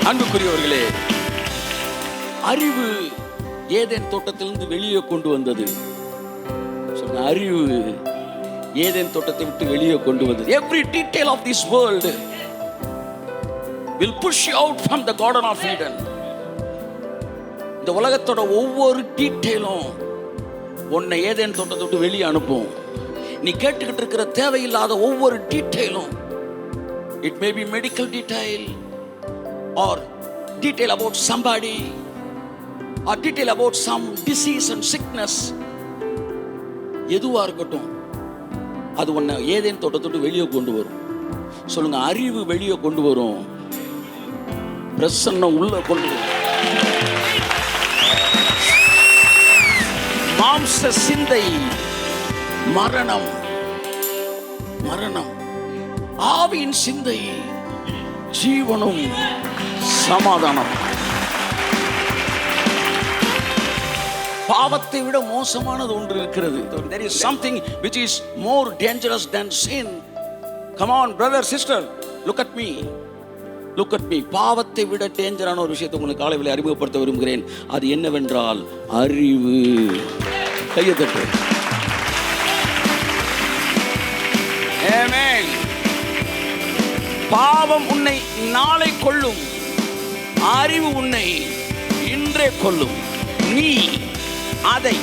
அன்புக்குரியவர்களே, அறிவு ஏதேன் தோட்டத்திலிருந்து வெளியே கொண்டு வந்தது. அறிவு ஏதேன் தோட்டத்தை விட்டு வெளியே கொண்டு வந்தது. Every detail of this world will push you out from the garden of Eden. இந்த உலகத்தோட ஒவ்வொரு டீட்டெயிலும் உன்னை ஏதேன் தோட்டத்தை விட்டு வெளியே அனுப்பும். நீ கேட்டுக்கிட்டு இருக்கிற தேவையில்லாத ஒவ்வொரு டீட்டெயிலும், it may be medical detail or detail about somebody or detail about some disease and sickness, எதுவா இருக்கட்டும், அது உன்னை ஏதேன் தோட்டத்தை வெளியே கொண்டு வரும். சொல்லுங்க, அறிவு வெளியே கொண்டு வரும், பிரசன்னம் உள்ள கொண்டு வரும். மாம்ச சிந்தை மரணம், மரணம். ஆவியின் சிந்தை ஜீவனும் சமாதானம். பாவத்தை விட மோசமானது ஒன்று இருக்கிறது. There is something which is more dangerous than sin. Come on brother, sister, look at me. Look at me. பாவத்தை விட டேஞ்சரான ஒரு விஷயத்தை உங்களுக்கு காலையில் அறிமுகப்படுத்த விரும்புகிறேன். அது என்னவென்றால் அறிவு. கையை தட்டு. ஆமென். பாவம் உன்னை நாளை கொல்லும், அறிவு உன்னை இன்றே கொல்லும். நீ அதை,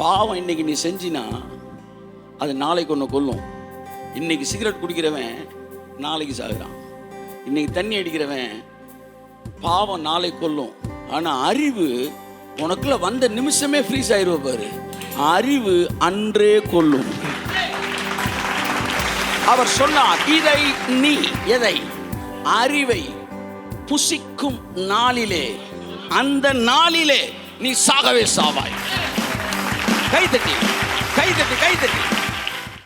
பாவம் இன்னைக்கு நீ செஞ்சினா அது நாளைக்கு ஒன்று கொல்லும். இன்னைக்கு சிகரெட் குடிக்கிறவன் நாளைக்கு சாகுறான். இன்னைக்கு தண்ணி அடிக்கிறவன் பாவம் நாளை கொல்லும். ஆனா அறிவு உனக்குள்ள வந்த நிமிஷமே ஃப்ரீஸ் ஆயிருவ பாரு. அறிவு அன்றே கொல்லும். அவர் சொன்னார், இதை நீ எதை, அறிவை புசிக்கும் நாளிலே, அந்த நாளிலே நீ சாகவே சாவாய். கைதட்டி கைதட்டி கைதட்டி.